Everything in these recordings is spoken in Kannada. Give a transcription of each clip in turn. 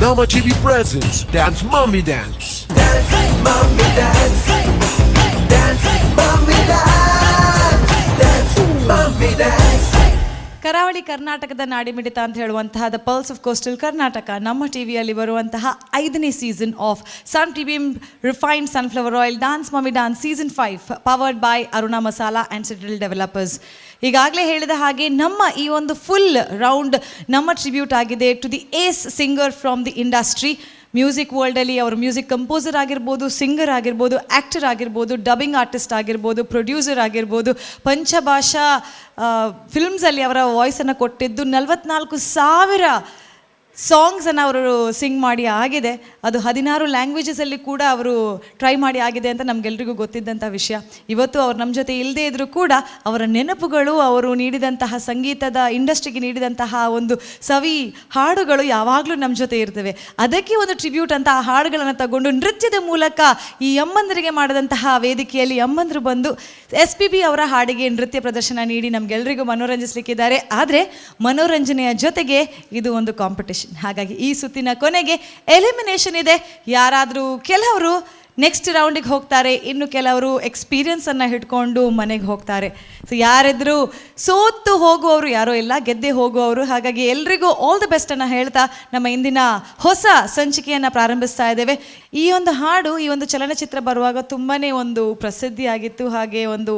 Nama TV presents Dance Mommy Dance. Dance, mommy dance. Dance, mommy dance. Dance, mommy dance. ಕರಾವಳಿ ಕರ್ನಾಟಕದ ನಾಡಿಮಿಡಿತ ಅಂತ ಹೇಳುವಂತಹ the pulse of coastal Karnataka ನಮ್ಮ ಟಿವಿಯಲ್ಲಿ ಬರುವಂತಹ 5ನೇ season of Sun TV refined sunflower oil Dance Mummy Dance season 5 powered by Aruna masala and Citadel developers. ಈಗಾಗಲೇ ಹೇಳಿದ ಹಾಗೆ ನಮ್ಮ ಈ ಒಂದು ಫುಲ್ ರೌಂಡ್ ನಮ್ಮ ಟ್ರಿಬ್ಯೂಟ್ ಆಗಿದೆ to the ace singer from the industry. Music ವರ್ಲ್ಡಲ್ಲಿ ಅವರು ಮ್ಯೂಸಿಕ್ ಕಂಪೋಸರ್ ಆಗಿರ್ಬೋದು, ಸಿಂಗರ್ ಆಗಿರ್ಬೋದು, ಆ್ಯಕ್ಟರ್ ಆಗಿರ್ಬೋದು, ಡಬ್ಬಿಂಗ್ ಆರ್ಟಿಸ್ಟ್ ಆಗಿರ್ಬೋದು, ಪ್ರೊಡ್ಯೂಸರ್ ಆಗಿರ್ಬೋದು, ಪಂಚಭಾಷಾ ಫಿಲ್ಮ್ಸಲ್ಲಿ ಅವರ ವಾಯ್ಸನ್ನು ಕೊಟ್ಟಿದ್ದು 44,000 ಸಾಂಗ್ಸನ್ನು ಅವರು ಸಿಂಗ್ ಮಾಡಿ ಆಗಿದೆ. ಅದು 16 ಲ್ಯಾಂಗ್ವೇಜಸಲ್ಲಿ ಕೂಡ ಅವರು ಟ್ರೈ ಮಾಡಿ ಆಗಿದೆ ಅಂತ ನಮಗೆಲ್ರಿಗೂ ಗೊತ್ತಿದ್ದಂಥ ವಿಷಯ. ಇವತ್ತು ಅವ್ರು ನಮ್ಮ ಜೊತೆ ಇಲ್ಲದೇ ಇದ್ದರೂ ಕೂಡ ಅವರ ನೆನಪುಗಳು, ಅವರು ನೀಡಿದಂತಹ ಸಂಗೀತದ ಇಂಡಸ್ಟ್ರಿಗೆ ನೀಡಿದಂತಹ ಒಂದು ಸವಿ ಹಾಡುಗಳು ಯಾವಾಗಲೂ ನಮ್ಮ ಜೊತೆ ಇರ್ತವೆ. ಅದಕ್ಕೆ ಒಂದು ಟ್ರಿಬ್ಯೂಟ್ ಅಂತ ಆ ಹಾಡುಗಳನ್ನು ತಗೊಂಡು ನೃತ್ಯದ ಮೂಲಕ ಈ ಅಮ್ಮಂದರಿಗೆ ಮಾಡಿದಂತಹ ವೇದಿಕೆಯಲ್ಲಿ ಅಮ್ಮಂದರು ಬಂದು SPB ಅವರ ಹಾಡಿಗೆ ನೃತ್ಯ ಪ್ರದರ್ಶನ ನೀಡಿ ನಮಗೆಲ್ಲರಿಗೂ ಮನೋರಂಜಿಸಲಿಕ್ಕಿದ್ದಾರೆ. ಆದರೆ ಮನೋರಂಜನೆಯ ಜೊತೆಗೆ ಇದು ಒಂದು ಕಾಂಪಿಟೇಷನ್. ಹಾಗಾಗಿ ಈ ಸುತ್ತಿನ ಕೊನೆಗೆ ಎಲಿಮಿನೇಷನ್ ಇದೆ. ಯಾರಾದರೂ ಕೆಲವರು ನೆಕ್ಸ್ಟ್ ರೌಂಡಿಗೆ ಹೋಗ್ತಾರೆ, ಇನ್ನು ಕೆಲವರು ಎಕ್ಸ್ಪೀರಿಯನ್ಸನ್ನು ಹಿಡ್ಕೊಂಡು ಮನೆಗೆ ಹೋಗ್ತಾರೆ. ಸೊ ಯಾರಿದ್ರು ಸೋತು ಹೋಗುವವರು ಯಾರೋ ಇಲ್ಲ, ಗೆದ್ದೆ ಹೋಗುವವರು. ಹಾಗಾಗಿ ಎಲ್ರಿಗೂ ಆಲ್ ದಿ ಬೆಸ್ಟನ್ನು ಹೇಳ್ತಾ ನಮ್ಮ ಇಂದಿನ ಹೊಸ ಸಂಚಿಕೆಯನ್ನು ಪ್ರಾರಂಭಿಸ್ತಾ ಇದ್ದೇವೆ. ಈ ಒಂದು ಹಾಡು, ಈ ಒಂದು ಚಲನಚಿತ್ರ ಬರುವಾಗ ತುಂಬಾ ಒಂದು ಪ್ರಸಿದ್ಧಿಯಾಗಿತ್ತು, ಹಾಗೆ ಒಂದು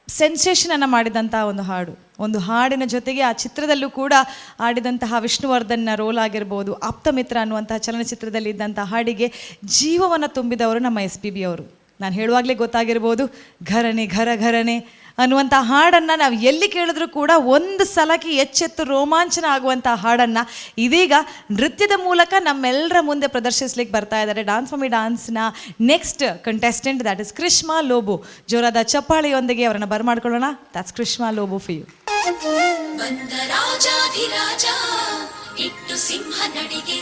ಸೆನ್ಸೇಷನನ್ನು ಮಾಡಿದಂಥ ಒಂದು ಹಾಡಿನ ಜೊತೆಗೆ ಆ ಚಿತ್ರದಲ್ಲೂ ಕೂಡ ಆಡಿದಂತಹ ವಿಷ್ಣುವರ್ಧನ್ನ ರೋಲ್ ಆಗಿರ್ಬೋದು, ಆಪ್ತಮಿತ್ರ ಅನ್ನುವಂತಹ ಚಲನಚಿತ್ರದಲ್ಲಿ ಇದ್ದಂಥ ಹಾಡಿಗೆ ಜೀವವನ್ನು ತುಂಬಿದವರು ನಮ್ಮ SPB ಅವರು. ನಾನು ಹೇಳುವಾಗಲೇ ಗೊತ್ತಾಗಿರ್ಬೋದು, ಘರನೆ ಘರ ಘರನೆ ಅನ್ನುವಂಥ ಹಾಡನ್ನು ನಾವು ಎಲ್ಲಿ ಕೇಳಿದ್ರೂ ಕೂಡ ಒಂದು ಸಲಕ್ಕೆ ಎಚ್ಚೆತ್ತು ರೋಮಾಂಚನ ಆಗುವಂಥ ಹಾಡನ್ನು ಇದೀಗ ನೃತ್ಯದ ಮೂಲಕ ನಮ್ಮೆಲ್ಲರ ಮುಂದೆ ಪ್ರದರ್ಶಿಸ್ಲಿಕ್ಕೆ ಬರ್ತಾ ಇದ್ದಾರೆ. ಡಾನ್ಸ್ ಮಮ್ಮಿ ಡಾನ್ಸ್ನ next contestant, that is Krishma Lobo. ಜೋರಾದ ಚಪ್ಪಾಳೆಯೊಂದಿಗೆ ಅವರನ್ನು ಬರಮಾಡ್ಕೊಳ್ಳೋಣ. That's Krishma Lobo for you. ಬಂದ ರಾಜಾಧಿರಾಜ ಇಟ್ಟು ಸಿಂಹ ನಡಿಗೆ,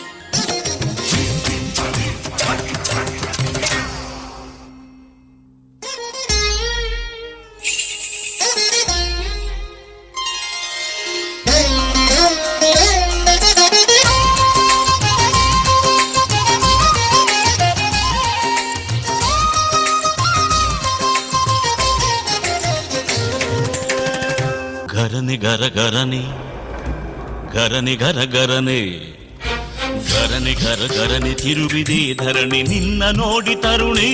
ಗರನೆ ಗರ ಗರನೆ ಗರನೆ ಗರ ಗರನೆ ಗರನೆ ಗರ ಗರನೆ ತಿರುಗಿದೆ ಧರಣಿ ನಿನ್ನ ನೋಡಿ ತರುಣಿ.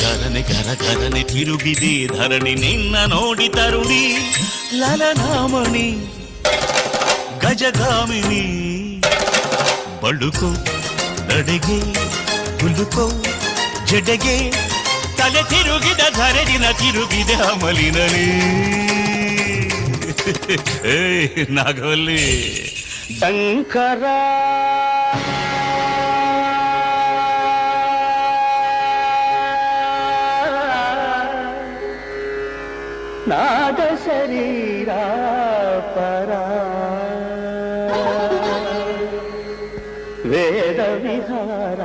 ಗರನೆ ಗರ ಗರನೆ ತಿರುಗಿದೆ ಧರಣಿ ನಿನ್ನ ನೋಡಿ ತರುಣಿ. ಲಲನಾಮಣಿ ಗಜಗಾಮಿನಿ ಬಳುಕೋ ನಡೆಗೆ ಹುಲುಕೋ ಜಡೆಗೆ ತಲೆ ತಿರುಗಿದ ಧರೆದಿನ ತಿರುಗಿದೆ ಅಮಲಿನಲಿ. ನಾಗವಲ್ಲಿ ಶಂಕರ ನಾದ ಶರೀರ ಪರ ವೇದ ವಿಹಾರ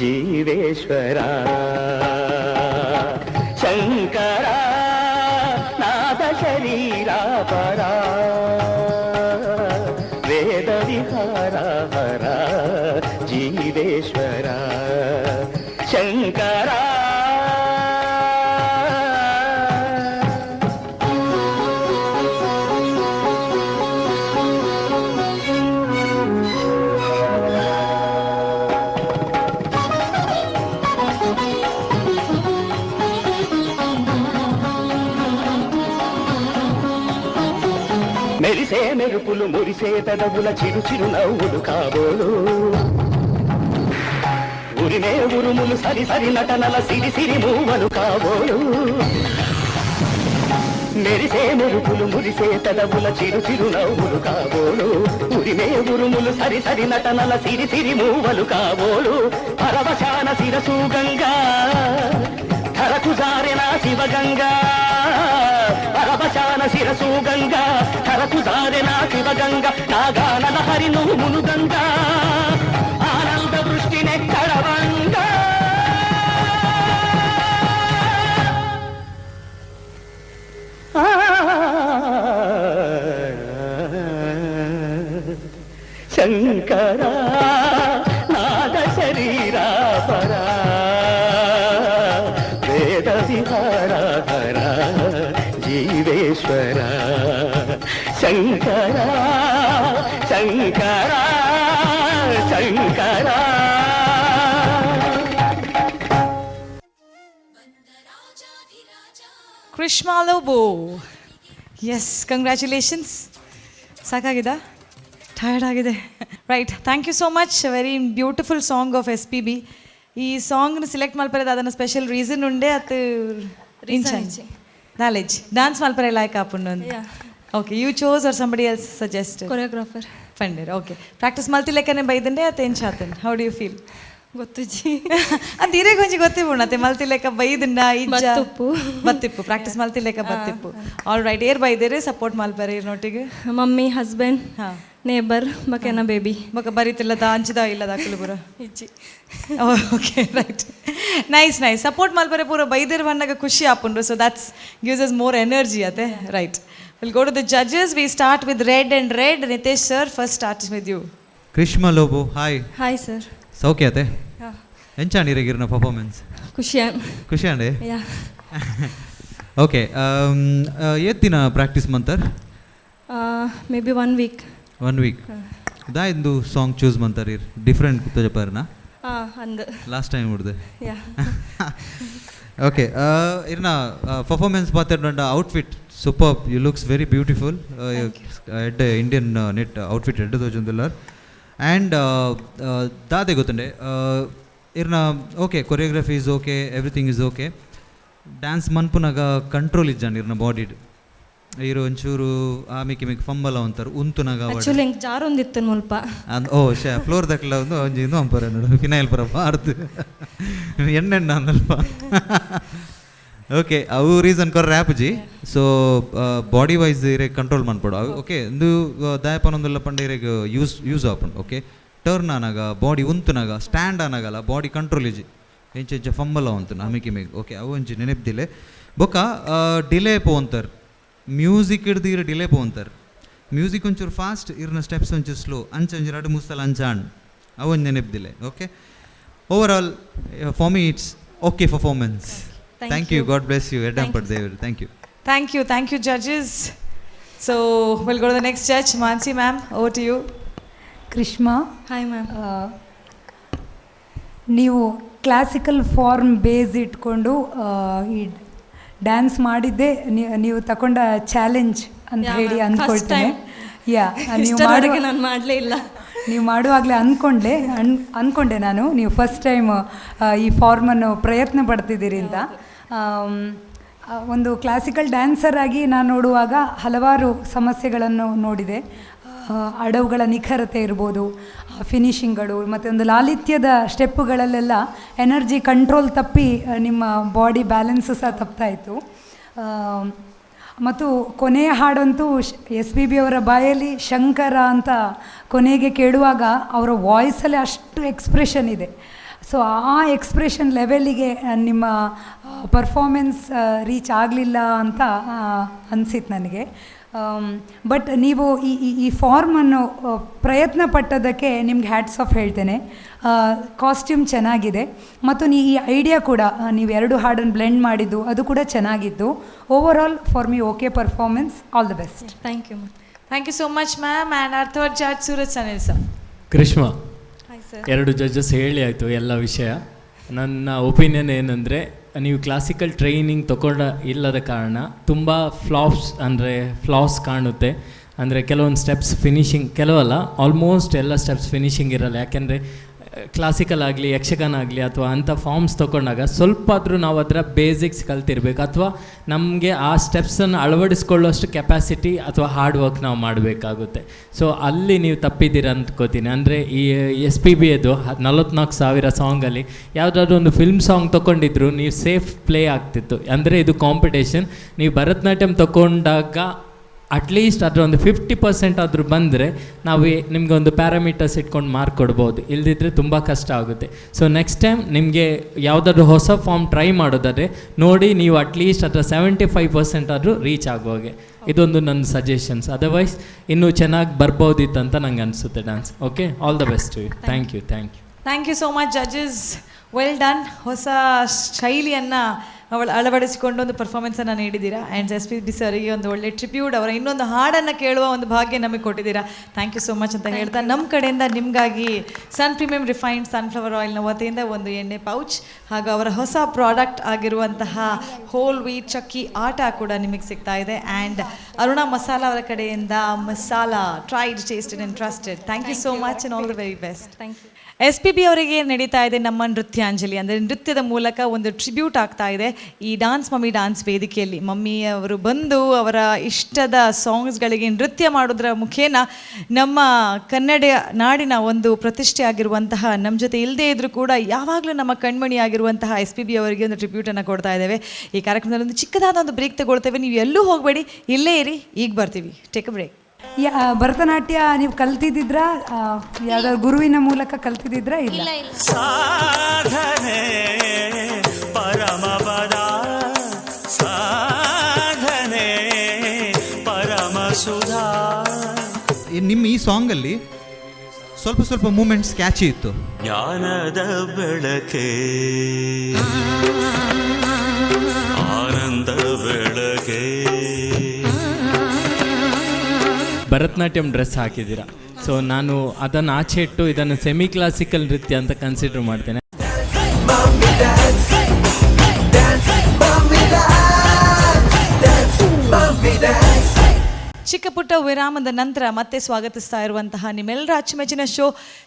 ಜೀವೇಶ್ವರ ಶಂಕರ ಶರೀರ ಪರ ವೇದ ವಿಹಾರ ಹರ ಜೀವೇಶ್ವರ ಶಂಕರ. మెరిసే మెరుపులు మురిసే పెదవుల చిరు చిరు నవ్వులు కాబోలు, ఉరిమే ఉరుములు సరి సరి నటనల సిరి సిరి మూవలు కాబోలు. మెరిసే మెరుపులు మురిసే పెదవుల చిరు చిరు నవ్వులు కాబోలు, ఉరిమే ఉరుములు సరి సరి నటనల సిరి సిరి మూవలు కాబోలు. పరవశాన శిరసు గంగా ధరకు జారెన శివగంగా, పరవశాన శిరసు గంగా ధరకు జారెన శివగంగా. నాగానల హరి నువ్వు మునుగంగా ఆనంద వృష్టినే కడవంగా. ಶಂಕರ ನಾದ ಶರೀರ ಪರ ವೇದ ವಿಹಾರ ಜೀವೇಶ್ವರ ಶಂಕರ ಶಂಕರ ಶಂಕರ. Krishma Lobo. Yes, congratulations. ಸಾಕಾಗಿದಾ? ಟಯರ್ಡ್ ಆಗಿದೆ. Right, thank you so much. Very beautiful song of SPB. ಈ ಸಾಂಗ್ನ ಸಿಲೆಕ್ಟ್ ಮಲ್ಪರದ ಅದನ್ನು ಸ್ಪೆಷಲ್ ರೀಸನ್ ಉಂಡೆ ಅದು ನಾಲೆಜ್ ಡ್ಯಾನ್ಸ್ ಮಲ್ಪರೆ ಲೈಕ್ ಆಪುಂಡು. Okay, you chose or somebody else suggest? Choreographer ಫಂಡರ್. ಓಕೆ, ಪ್ರಾಕ್ಟೀಸ್ ಮಲ್ತಿಲೆಕ್ಕನೆ ಬೈದಂಡೆ ಅತ್ತೆ ಏನು ಶಾತನ್? How do you feel? ಗೊತ್ತುಜಿ ಅದು ಇರೇ ಕೊಂಚ ಗೊತ್ತಿಪ್ಪು ಅತ್ತೆ ಮಲ್ತಿಲೆಕ್ಕ ಬೈದಂಡ ಬತ್ತಿಪ್ಪು ಬತ್ತಿಪ್ಪು ಪ್ರಾಕ್ಟೀಸ್ ಮಲ್ತಿಲೆಕ್ಕ ಬತ್ತಿಪ್ಪು. ಆಲ್ ರೈಟ್, ಏರ್ ಬೈದೇರಿ ಸಪೋರ್ಟ್ ಮಲ್ಪರೆ ನೋಟಿಗೆ? ಮಮ್ಮಿ, ಹಸ್ಬೆಂಡ್, ಹಾಂ, ನೇಬರ್, ಬಕೆನ ಬೇಬಿ ಬಕ ಬರೀತಿಲ್ಲದ ಅಂಚಿದ ಇಲ್ಲದ ಕುಲುಬುರ ಇಜ್ಜಿ. Okay, right, nice nice. Support ಮಲ್ಪರೆ ಪೂರ ಬೈದೇರ್ ಬಂದಾಗ ಖುಷಿ ಆಪುಂಡ್ರು. So that's gives us more energy ಅತ್ತೆ. Right, will go to the judges. We start with red and red. Nitesh sir first start with you. Krishma Lobo, hi. Hi sir. ಸೌಖ್ಯ ಅತ್ತೆ? ಎಂಚಾಣಿರಗಿರ್ನ ಪರ್ಫಾರ್ಮೆನ್ಸ್ ಖುಷಿ ಅಂಡೆ? ಓಕೆ, ಏತ್ ದಿನ ಪ್ರಾಕ್ಟೀಸ್ ಮಂತರ್? Maybe 1 week. 1 ವೀಕ್ ದಾಯ್ದು ಸಾಂಗ್ ಚೂಸ್ ಮಂತರ್ ಇರ್ ಡಿಫ್ರೆಂಟ್ ತೋಜಪರ್ನ ಅಂದ್ ಲಾಸ್ಟ್ ಟೈಮ್ ಹುಡ್ದೆ. ಯಾ ಓಕೆ, ಇರ್ನ ಪರ್ಫಾರ್ಮೆನ್ಸ್ ಪಾತ್ರ outfit super. You looks very beautiful. ಎಡ್ ಇಂಡಿಯನ್ ನೆಟ್ ಔಟ್ಫಿಟ್ ಎಡ್ಡು ತೋಜೊಂದುಲ್ಲರ್. ಆ್ಯಂಡ್ ದಾದೆ ಗೊತ್ತುಂಡೆ ಇರ್ನ okay, choreography is okay, everything is okay. Dance ಮನ್ಪುನಾಗ ಕಂಟ್ರೋಲ್ ಇಜ್ಜಾನ ಇರ್ನ ಬಾಡಿಡ್ ಇರು ಒಂಚೂರು ಆಮಿಕ್ ಮಿಕ್ ಫಂಬಲ ಅಂತಾರೆ ಉಂತುನಾಗ ಆಕ್ಚುಲಿ ಹೆಂಗೆ ಜಾರೊಂದಿತ್ತು ಮುಲ್ಪ ಓ ಶೇ ಫ್ಲೋರ್ ದಕ್ಲ ಒಂದು ಒಂಜಿ ಇದು ಅಂಪರ ನೋಡು ಫಿನೈಲ್ ಪರ ಬಾರ್ದು ಎಣ್ಣೆಣ್ಣ ಅಂದಲ್ಪ. ಓಕೆ, ಅವು ರೀಸನ್ ಕೊರ ರ್ಯಾಪ್ ಜಿ. ಸೊ ಬಾಡಿ ವೈಸ್ ಇರೇ ಕಂಟ್ರೋಲ್ ಮಾಡ್ಬೋಡು. ಓಕೆ, ಒಂದು ದಾಯಪನೊಂದೆಲ್ಲ ಪಂಡ ಇರೇಗ ಯೂಸ್ ಆಪುಂಡು. ಓಕೆ, ಟರ್ನ್ ಆನಾಗ ಬಾಡಿ ಉಂತುನಾಗ ಸ್ಟ್ಯಾಂಡ್ ಆನಾಗಲ್ಲ ಬಾಡಿ ಕಂಟ್ರೋಲ್ ಇಜಿ ಎಂಚ ಎಂಚ ಫಂಬಲ ಅಂತು ನಮಿಕಿ ಮೇಗ್. ಓಕೆ, ಅವು ಒಂಚಿ ನೆನಪಿದಿಲೆ ಬೊಕ್ಕ ಡಿಲೇ ಪೋಂತರ್ ಮ್ಯೂಸಿಕ್ ಹಿಡ್ದು ಇರ ಡಿಲೇ ಪೋಂತರ್. ಮ್ಯೂಸಿಕ್ ಒಂಚೂರು ಫಾಸ್ಟ್ ಇರ್ನ ಸ್ಟೆಪ್ಸ್ ಒಂಚೂರು ಸ್ಲೋ ಅಂಚ ಒಂಚೂರು ಎರಡು ಮುಸ್ತಲ ಅಂಚಾಣ್ ಅವು ಒಂದು ನೆನಪಿದಿಲೆ. Okay, over all for me it's okay performance. Thank you, God bless you, ಎಡ್ಡಂಪಟ್ ದೇವರು. Thank you. Thank you judges. So we'll go to the next judge. Mansi ma'am, over to you. Krishma, hi ma'am. ನೀವು ಕ್ಲಾಸಿಕಲ್ ಫಾರ್ಮ್ ಬೇಸ್ ಇಟ್ಕೊಂಡು ಈ ಡ್ಯಾನ್ಸ್ ಮಾಡಿದ್ದೆ ನೀವು ತಗೊಂಡ ಚಾಲೆಂಜ್ ಅಂತ ಹೇಳಿ ಅಂದ್ಕೊಳ್ತೇನೆ. ನಾನು ಮಾಡಲೇ ಇಲ್ಲ. ನೀವು ಮಾಡುವಾಗಲೇ ಅಂದ್ಕೊಂಡೆ ನಾನು ನೀವು ಫಸ್ಟ್ ಟೈಮ್ ಈ ಫಾರ್ಮನ್ನು ಪ್ರಯತ್ನ ಪಡ್ತಿದ್ದೀರಿ ಅಂತ. ಒಂದು ಕ್ಲಾಸಿಕಲ್ ಡ್ಯಾನ್ಸರ್ ಆಗಿ ನಾನು ನೋಡುವಾಗ ಹಲವಾರು ಸಮಸ್ಯೆಗಳನ್ನು ನೋಡಿದೆ. ಅಡವುಗಳ ನಿಖರತೆ ಇರ್ಬೋದು, ಫಿನಿಶಿಂಗ್ಗಳು, ಮತ್ತು ಒಂದು ಲಾಲಿತ್ಯದ ಸ್ಟೆಪ್ಪುಗಳಲ್ಲೆಲ್ಲ ಎನರ್ಜಿ ಕಂಟ್ರೋಲ್ ತಪ್ಪಿ ನಿಮ್ಮ ಬಾಡಿ ಬ್ಯಾಲೆನ್ಸು ಸಹ ತಪ್ಪಾಯಿತು. ಮತ್ತು ಕೊನೆಯ ಹಾಡಂತೂ SPB ಅವರ ಬಾಯಲ್ಲಿ ಶಂಕರ ಅಂತ ಕೊನೆಗೆ ಕೇಳುವಾಗ ಅವರ ವಾಯ್ಸಲ್ಲಿ ಅಷ್ಟು ಎಕ್ಸ್ಪ್ರೆಷನ್ ಇದೆ. ಸೊ ಆ ಎಕ್ಸ್ಪ್ರೆಷನ್ ಲೆವೆಲಿಗೆ ನಿಮ್ಮ ಪರ್ಫಾರ್ಮೆನ್ಸ್ ರೀಚ್ ಆಗಲಿಲ್ಲ ಅಂತ ಅನಿಸಿತ್ತು ನನಗೆ. ಬಟ್ ನೀವು ಈ ಫಾರ್ಮನ್ನು ಪ್ರಯತ್ನ ಪಟ್ಟದಕ್ಕೆ ನಿಮ್ಗೆ ಹ್ಯಾಟ್ಸ್ ಆಫ್ ಹೇಳ್ತೇನೆ. ಕಾಸ್ಟ್ಯೂಮ್ ಚೆನ್ನಾಗಿದೆ ಮತ್ತು ಈ ಐಡಿಯಾ ಕೂಡ ನೀವು ಎರಡು ಹಾಡನ್ನು ಬ್ಲೆಂಡ್ ಮಾಡಿದ್ದು ಅದು ಕೂಡ ಚೆನ್ನಾಗಿತ್ತು. Over all for me okay performance. All the best. Thank you ma'am. Thank you so much ma'am. And our third judge Suraj Sanil sir. Krishna, hi sir. ಎರಡು ಜಡ್ಜಸ್ ಹೇಳಿ ಆಯಿತು ಎಲ್ಲ ವಿಷಯ. ನನ್ನ ಒಪಿನಿಯನ್ ಏನಂದರೆ, ನೀವು ಕ್ಲಾಸಿಕಲ್ ಟ್ರೈನಿಂಗ್ ತಗೊಂಡ ಇಲ್ಲದ ಕಾರಣ ತುಂಬ ಫ್ಲಾಸ್ ಕಾಣುತ್ತೆ. ಅಂದರೆ ಕೆಲವೊಂದು ಸ್ಟೆಪ್ಸ್ ಫಿನಿಶಿಂಗ್, ಕೆಲವಲ್ಲ ಆಲ್ಮೋಸ್ಟ್ ಎಲ್ಲ ಸ್ಟೆಪ್ಸ್ ಫಿನಿಶಿಂಗ್ ಇರಲ್ಲ. ಯಾಕೆಂದರೆ ಕ್ಲಾಸಿಕಲ್ ಆಗಲಿ ಯಕ್ಷಗಾನ ಆಗಲಿ ಅಥವಾ ಅಂಥ ಫಾರ್ಮ್ಸ್ ತೊಗೊಂಡಾಗ ಸ್ವಲ್ಪ ಆದರೂ ನಾವು ಅದರ ಬೇಸಿಕ್ಸ್ ಕಲ್ತಿರ್ಬೇಕು, ಅಥವಾ ನಮಗೆ ಆ ಸ್ಟೆಪ್ಸನ್ನು ಅಳವಡಿಸ್ಕೊಳ್ಳೋಷ್ಟು ಕೆಪಾಸಿಟಿ ಅಥವಾ ಹಾರ್ಡ್ ವರ್ಕ್ ನಾವು ಮಾಡಬೇಕಾಗುತ್ತೆ. ಸೊ ಅಲ್ಲಿ ನೀವು ತಪ್ಪಿದ್ದೀರ ಅಂದ್ಕೋತೀನಿ. ಅಂದರೆ ಈ SPB ಅದು 44,000 ಸಾಂಗಲ್ಲಿ ಯಾವುದಾದ್ರೂ ಒಂದು ಫಿಲ್ಮ್ ಸಾಂಗ್ ತೊಗೊಂಡಿದ್ರು ನೀವು ಸೇಫ್ ಪ್ಲೇ ಆಗ್ತಿತ್ತು. ಅಂದರೆ ಇದು ಕಾಂಪಿಟೇಷನ್. ನೀವು ಭರತನಾಟ್ಯಂ ತೊಗೊಂಡಾಗ ಅಟ್ಲೀಸ್ಟ್ ಅದರ ಒಂದು 50% ಆದರೂ ಬಂದರೆ ನಾವು ನಿಮಗೆ ಒಂದು ಪ್ಯಾರಾಮೀಟರ್ಸ್ ಇಟ್ಕೊಂಡು ಮಾರ್ಕ್ ಕೊಡ್ಬೋದು. ಇಲ್ಲದಿದ್ದರೆ ತುಂಬ ಕಷ್ಟ ಆಗುತ್ತೆ. ಸೊ ನೆಕ್ಸ್ಟ್ ಟೈಮ್ ನಿಮಗೆ ಯಾವುದಾದ್ರೂ ಹೊಸ ಫಾರ್ಮ್ ಟ್ರೈ ಮಾಡೋದಾದರೆ ನೋಡಿ, ನೀವು ಅಟ್ಲೀಸ್ಟ್ ಅದರ 75% ಆದರೂ ರೀಚ್ ಆಗುವಾಗೆ ಇದೊಂದು ನನ್ನ ಸಜೆಷನ್ಸ್. ಅದರ್ವೈಸ್ ಇನ್ನೂ ಚೆನ್ನಾಗಿ ಬರ್ಬೋದಿತ್ತು ಅಂತ ನಂಗೆ ಅನಿಸುತ್ತೆ dance. Okay, all the best to you. Thank you. Thank you so much judges, well done. ಹೊಸ ಶೈಲಿಯನ್ನು ಅಳವಡಿಸಿಕೊಂಡು ಒಂದು ಪರ್ಫಾರ್ಮೆನ್ಸನ್ನು ನೀಡಿದ್ದೀರಾ. ಆ್ಯಂಡ್ SPB ಸರ್ಗೆ ಒಂದು ಒಳ್ಳೆ ಟ್ರಿಬ್ಯೂಟ್, ಅವರ ಇನ್ನೊಂದು ಹಾಡನ್ನು ಕೇಳುವ ಒಂದು ಭಾಗ್ಯ ನಮಗೆ ಕೊಟ್ಟಿದ್ದೀರಾ. ಥ್ಯಾಂಕ್ ಯು ಸೋ ಮಚ್ ಅಂತ ಹೇಳ್ತಾ ನಮ್ಮ ಕಡೆಯಿಂದ ನಿಮಗಾಗಿ ಸನ್ ಪ್ರೀಮಿಯಂ ರಿಫೈನ್ಡ್ ಸನ್ಫ್ಲವರ್ ಆಯಿಲ್ನ ವತಿಯಿಂದ ಒಂದು ಎಣ್ಣೆ ಪೌಚ್ ಹಾಗೂ ಅವರ ಹೊಸ ಪ್ರಾಡಕ್ಟ್ ಆಗಿರುವಂತಹ ಹೋಲ್ ವೀಟ್ ಚಕ್ಕಿ ಆಟ ಕೂಡ ನಿಮಗೆ ಸಿಗ್ತಾ ಇದೆ. ಆ್ಯಂಡ್ ಅರುಣಾ ಮಸಾಲ ಅವರ ಕಡೆಯಿಂದ masala tried, tasted and trusted. Thank you so much and all the very best. Thank you. SPB ಅವರಿಗೆ ನಡೀತಾ ಇದೆ ನಮ್ಮ ನೃತ್ಯಾಂಜಲಿ, ಅಂದರೆ ನೃತ್ಯದ ಮೂಲಕ ಒಂದು ಟ್ರಿಬ್ಯೂಟ್ ಆಗ್ತಾ ಇದೆ ಈ ಡಾನ್ಸ್ ಮಮ್ಮಿ ಡಾನ್ಸ್ ವೇದಿಕೆಯಲ್ಲಿ. ಮಮ್ಮಿ ಅವರು ಬಂದು ಅವರ ಇಷ್ಟದ ಸಾಂಗ್ಸ್ಗಳಿಗೆ ನೃತ್ಯ ಮಾಡೋದ್ರ ಮುಖೇನ ನಮ್ಮ ಕನ್ನಡ ನಾಡಿನ ಒಂದು ಪ್ರತಿಷ್ಠೆ ಆಗಿರುವಂತಹ, ನಮ್ಮ ಜೊತೆ ಇಲ್ಲದೇ ಇದ್ದರೂ ಕೂಡ ಯಾವಾಗಲೂ ನಮ್ಮ ಕಣ್ಮಣಿ ಆಗಿರುವಂತಹ SPB ಅವರಿಗೆ ಒಂದು ಟ್ರಿಬ್ಯೂಟನ್ನು ಕೊಡ್ತಾ ಇದ್ದೇವೆ. ಈ ಕಾರ್ಯಕ್ರಮದಲ್ಲಿ ಒಂದು ಚಿಕ್ಕದಾದ ಒಂದು ಬ್ರೇಕ್ ತಗೊಳ್ತೇವೆ. ನೀವು ಎಲ್ಲೂ ಹೋಗಬೇಡಿ, ಇಲ್ಲೇ ಇರಿ, ಈಗ ಬರ್ತೀವಿ. Take a break. ಭರತನಾಟ್ಯ ನೀವು ಕಲ್ತಿದ್ದಿದ್ರಾ? ಯಾವ್ದಾದ್ರು ಗುರುವಿನ ಮೂಲಕ ಕಲ್ತಿದ್ದಿದ್ರಾ? ಇಲ್ಲ. ಸಾಧನೆ ಪರಮಪದ, ಸಾಧನೆ ಪರಮ ಸುಧಾ. ನಿಮ್ಮ ಈ ಸಾಂಗಲ್ಲಿ ಸ್ವಲ್ಪ ಮೂಮೆಂಟ್ಸ್ ಕ್ಯಾಚಿ ಇತ್ತು. ಜ್ಞಾನದ ಬೆಳಕೆ, ಆನಂದ ಬೆಳಕೆ. ಭರತನಾಟ್ಯಂ ಡ್ರೆಸ್ ಹಾಕಿದ್ದೀರಾ, ಸೊ ನಾನು ಅದನ್ನು ಆಚೆ ಇಟ್ಟು ಇದನ್ನು ಸೆಮಿ ಕ್ಲಾಸಿಕಲ್ ನೃತ್ಯ ಅಂತ ಕನ್ಸಿಡರ್ ಮಾಡ್ತೇನೆ. Mommy dance, dance, mommy dance, mommy dance. ಚಿಕ್ಕ ಪುಟ್ಟ ವಿರಾಮದ ನಂತರ ಮತ್ತೆ ಸ್ವಾಗತಿಸ್ತಾ ಇರುವಂತಹ ನಿಮ್ಮೆಲ್ಲರ ಅಚ್ಚುಮೆಚ್ಚಿನ show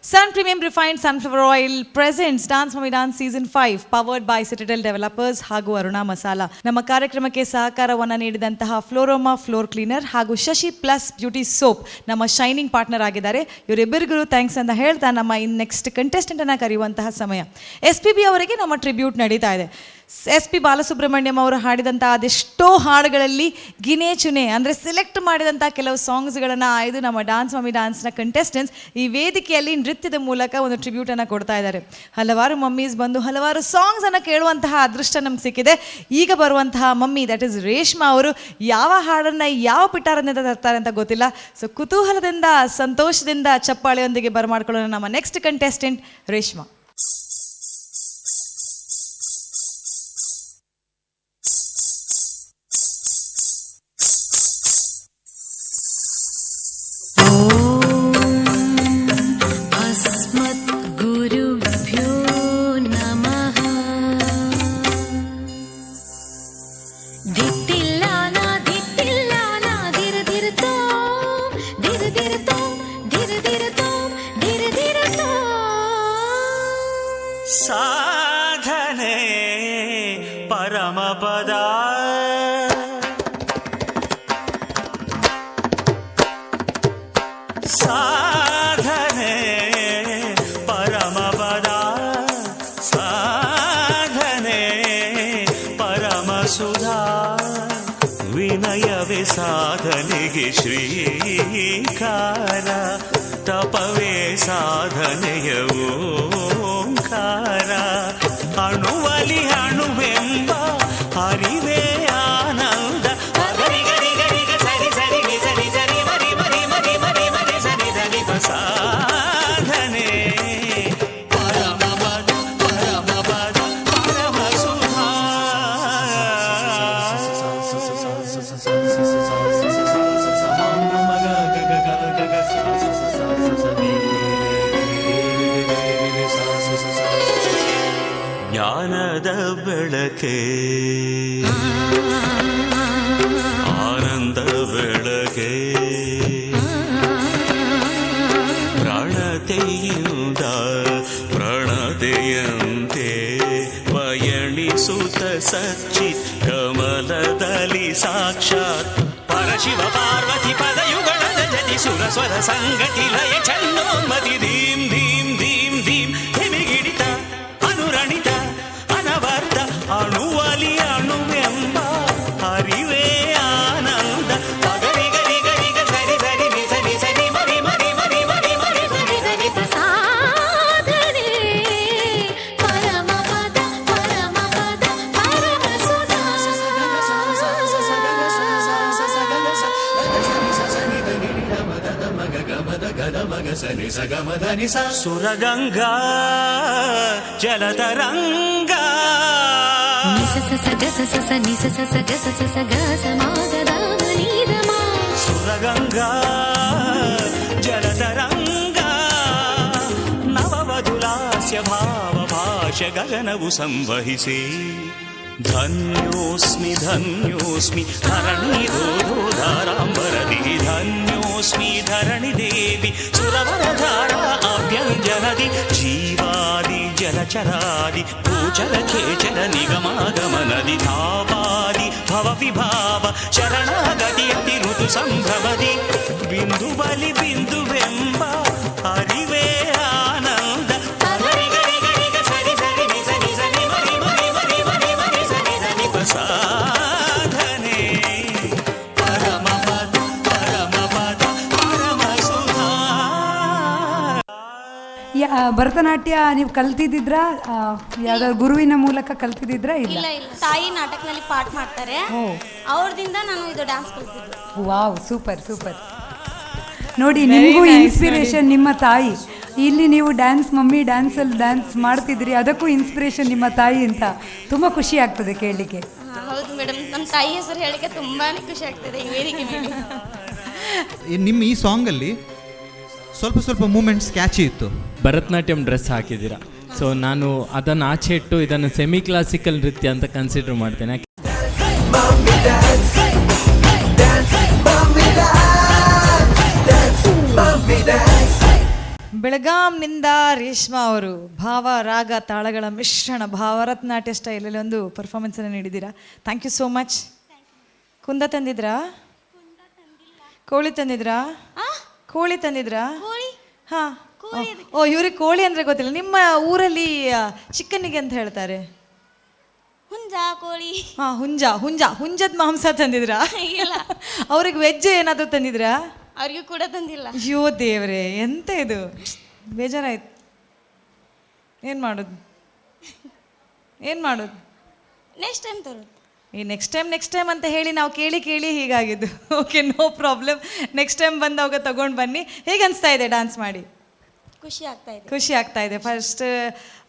Sun premium refined sunflower oil presents Dance Mummy Dance season 5 powered by Citadel developers ಹಾಗೂ ಅರುಣಾ ಮಸಾಲ. ನಮ್ಮ ಕಾರ್ಯಕ್ರಮಕ್ಕೆ ಸಹಕಾರವನ್ನು ನೀಡಿದಂತಹ ಫ್ಲೋರೋಮಾ ಫ್ಲೋರ್ ಕ್ಲೀನರ್ ಹಾಗೂ ಶಶಿ ಪ್ಲಸ್ ಬ್ಯೂಟಿ ಸೋಪ್ ನಮ್ಮ ಶೈನಿಂಗ್ ಪಾರ್ಟ್ನರ್ ಆಗಿದ್ದಾರೆ. ಇವರಿಬ್ಬರಿಗೂ ಥ್ಯಾಂಕ್ಸ್ ಅಂತ ಹೇಳ್ತಾ ನಮ್ಮ ನೆಕ್ಸ್ಟ್ ಕಂಟೆಸ್ಟೆಂಟನ್ನು ಕರೆಯುವಂತಹ ಸಮಯ. SPB ಅವರಿಗೆ ನಮ್ಮ ಟ್ರಿಬ್ಯೂಟ್ ನಡೀತಾ ಇದೆ. SP ಬಾಲಸುಬ್ರಹ್ಮಣ್ಯಂ ಅವರು ಹಾಡಿದಂಥ ಅದೆಷ್ಟೋ ಹಾಡುಗಳಲ್ಲಿ ಗಿನೆ ಚುನೆ ಅಂದರೆ ಸೆಲೆಕ್ಟ್ ಮಾಡಿದಂಥ ಕೆಲವು ಸಾಂಗ್ಸ್ಗಳನ್ನು ಆಯ್ದು ನಮ್ಮ ಡಾನ್ಸ್ ಮಮ್ಮಿ ಡಾನ್ಸ್ನ ಕಂಟೆಸ್ಟೆಂಟ್ಸ್ ಈ ವೇದಿಕೆಯಲ್ಲಿ ನೃತ್ಯದ ಮೂಲಕ ಒಂದು ಟ್ರಿಬ್ಯೂಟನ್ನು ಕೊಡ್ತಾ ಇದ್ದಾರೆ. ಹಲವಾರು ಮಮ್ಮೀಸ್ ಬಂದು ಹಲವಾರು ಸಾಂಗ್ಸನ್ನು ಕೇಳುವಂತಹ ಅದೃಷ್ಟ ನಮ್ಗೆ ಸಿಕ್ಕಿದೆ. ಈಗ ಬರುವಂತಹ ಮಮ್ಮಿ ದಟ್ ಈಸ್ ರೇಷ್ಮಾ ಅವರು ಯಾವ ಹಾಡನ್ನು ಯಾವ ಪಿಟಾರದಿಂದ ತರ್ತಾರೆ ಅಂತ ಗೊತ್ತಿಲ್ಲ. ಸೊ ಕುತೂಹಲದಿಂದ ಸಂತೋಷದಿಂದ ಚಪ್ಪಾಳೆಯೊಂದಿಗೆ ಬರಮಾಡ್ಕೊಳ್ಳೋಣ ನಮ್ಮ ನೆಕ್ಸ್ಟ್ ಕಂಟೆಸ್ಟೆಂಟ್ ರೇಷ್ಮಾ. ಸಾಧನೆ ಪರಮಪದ, ಸಾಧನೆ ಪರಮಪದ, ಸಾಧನೆ ಪರಮ ಸುಧಾ. ವಿನಯವೇ ಸಾಧನೆಗೆ ಶ್ರೀಕಾರ, ತಪವೇ ಸಾಧನೆಯ ಓಂಕಾರ. ಅಣುವಲಿ ಅಣುವೆಂಬ ಹರಿವೇ ಆನಂದ. ಗರಿ ಗರಿ ಗರಿ ಸರಿ ಸರಿ ಸರಿ ಸರಿ ಮರಿ ಮರಿ ಮರಿ ಮರಿ ಮರಿ ಸರಿ ಸರಿ. ಸಾಧನೆ ಪರಮಪದ, ಪರಮಪದ, ಪರಮ ಸುಧಾ. ಜ್ಞಾನದ ಬೆಳಕೆ, ಆನಂದ ಬೆಳಕೆ. ಪ್ರಾಣತೆಯಿಂದ ಪ್ರಣತೆಯಂತೆ ಪಯಣಿಸುತ್ತ ಸಚ್ಚಿತ್ ಕಮಲದಲ್ಲಿ ಸಾಕ್ಷಾತ್ ಪರಶಿವ ಪಾರ್ವತಿ ಪದಯುಗಳದ ಜತಿ ಸುರಸ್ವರ ಸಂಗತಿ ಲಯ ಚನ್ನೋನ್ಮತಿ. ಧೀಂ ಧೀಂ ಧೀಂ ಧೀಂ ಹಿಮಿಗಿಡಿತ ಅನುರಣಿತ ಅನವರ್ತ. ಅಣುವಲಿ ಅಣುವೆಂಬ ಹರಿವೇ ಆನಂದ. ಗರಿ ಗರಿ ಗರಿ ಸರಿ ಸರಿ ಸರಿ ಸರಿ ಮರಿ ಮರಿ ಮರಿ ಮರಿ ಮರಿ ಸರಿ ಸರಿ. ಸಾಧನೆ ಪರಮಪದ, ಪರಮಪದ, ಪರಮ ಸುಧಾ. ಸುರಗಂಗಾ ಜಲತರಂಗ ಸುರಗಂಗಾ ಜಲತರಂಗ ನವವಧುಲಾಸ್ಯ ಭಾವ ಭಾಷೆ ಗಗನವು ಸಂವಹಿಸಿ ಧನ್ಯೋಸ್ಮಿ ಧನ್ಯೋಸ್ಮಿ ಧರಣಿ ಧಾರಾಂಬರದಿ ಧನ್ಯೋಸ್ಮಿ ಧರಣಿ ದೇವಿ ಸುರವರಧಾರ ಅಭ್ಯಂಜನದಿ ಜೀವಾದಿ ಜಲಚರಾದಿ ಭೂಚರ ಖೇಚರ ನಿಗಮಾಗಮನದಿ ಧಾವಾದಿ ಭವ ವಿಭಾವ ಶರಣಾಗತಿಯತಿ ಋತು ಸಂಭ್ರಮದಿ ಬಿಂದು ಬಲಿ ಬಿಂದುವೆಂಬ ಅರಿವೇ ಆನಂದ ಸಾಧನೆ ಪರಮ ಪದ ಪರಮ ಸುಧಾ. ಭರತನಾಟ್ಯ ನೀವು ಕಲ್ತಿದ್ದಿದ್ರಾ ಯಾವ್ದಾದ್ರು ಗುರುವಿನ ಮೂಲಕ ಕಲ್ತಿದ್ದಿದ್ರಾ? ಇಲ್ಲ. ತಾಯಿ ನಾಟಕದಲ್ಲಿ ಪಾಠ ಮಾಡ್ತಾರೆ, ಅವ್ರದಿಂದ ನಾನು ಇದು ಡ್ಯಾನ್ಸ್ ಕಲ್ತಿದ್ದು. Wow, super super. ನೋಡಿ, ನಿಮಗೂ ಇನ್ಸ್ಪಿರೇಷನ್ ನಿಮ್ಮ ತಾಯಿ. ಇಲ್ಲಿ ನೀವು ಡ್ಯಾನ್ಸ್, ಮಮ್ಮಿ ಡ್ಯಾನ್ಸಲ್ಲಿ ಡ್ಯಾನ್ಸ್ ಮಾಡ್ತಿದ್ರಿ, ಅದಕ್ಕೂ ಇನ್ಸ್ಪಿರೇಷನ್ ನಿಮ್ಮ ತಾಯಿ ಅಂತ ತುಂಬ ಖುಷಿ ಆಗ್ತದೆ ಕೇಳಲಿಕ್ಕೆ. ಹೌದು ಮೇಡಮ್, ನಮ್ಮ ತಾಯಿ ಹೆಸರು ಹೇಳಿಕೆ ತುಂಬಾ ಖುಷಿ ಆಗ್ತದೆ ಈ ವೇದಿಕೆ ಮೇಲೆ. ನಿಮ್ಮ ಈ ಸಾಂಗಲ್ಲಿ ಸ್ವಲ್ಪ ಸ್ವಲ್ಪ ಮೂಮೆಂಟ್ಸ್ ಕ್ಯಾಚಿ ಇತ್ತು. ಭರತನಾಟ್ಯಂ ಡ್ರೆಸ್ ಹಾಕಿದ್ದೀರಾ, ಸೊ ನಾನು ಅದನ್ನು ಆಚೆ ಇಟ್ಟು ಇದನ್ನು ಸೆಮಿ ಕ್ಲಾಸಿಕಲ್ ನೃತ್ಯ ಅಂತ ಕನ್ಸಿಡರ್ ಮಾಡ್ತೇನೆ. Mommy dance, dance, mommy dance, dance, mommy dance. ಬೆಳಗಾಂನಿಂದ Reshma ಅವರು ಭಾವ ರಾಗ ತಾಳಗಳ ಮಿಶ್ರಣ ಭಾರತನಾಟ್ಯ ಸ್ಟೈಲಲ್ಲಿ ಒಂದು ಪರ್ಫಾರ್ಮೆನ್ಸನ್ನು ನೀಡಿದ್ದೀರಾ. Thank you so much. ಕುಂದ ತಂದಿದ್ರಾ? ಕೋಳಿ ತಂದಿದ್ರಾ? ಕೋಳಿ ತಂದಿದ್ರಾ? ಹಾಂ. ಓ, ಇವ್ರಿಗೆ ಕೋಳಿ ಅಂದರೆ ಗೊತ್ತಿಲ್ಲ. ನಿಮ್ಮ ಊರಲ್ಲಿ ಚಿಕನ್ನಿಗೆ ಅಂತ ಹೇಳ್ತಾರೆ. ಹುಂಜ ಕೋಳಿ. ಹಾಂ, ಹುಂಜದ ಮಾಂಸ ತಂದಿದ್ರಾ? ಇಲ್ಲ. ಅವ್ರಿಗೆ ವೆಜ್ ಏನಾದರೂ ತಂದಿದ್ರಾ? ಅವ್ರಿಗೂ ಕೂಡ ತಂದಿಲ್ಲ. ಅಯ್ಯೋ ದೇವ್ರೆ, ಎಂತ ಇದು, ಬೇಜಾರಾಯ್ತು. ಏನು ಮಾಡೋದು? ನೆಕ್ಸ್ಟ್ ಟೈಮ್ ತರೋದು. ಈ ನೆಕ್ಸ್ಟ್ ಟೈಮ್ ಅಂತ ಹೇಳಿ ನಾವು ಕೇಳಿ ಹೀಗಾಗಿದ್ದು. Okay, no problem. Next time ಬಂದಾಗ ತಗೊಂಡು ಬನ್ನಿ. ಹೇಗೆ ಅನಿಸ್ತಾ ಇದೆ ಡ್ಯಾನ್ಸ್ ಮಾಡಿ? ಖುಷಿ ಆಗ್ತಾ ಇದೆ. ಫಸ್ಟ್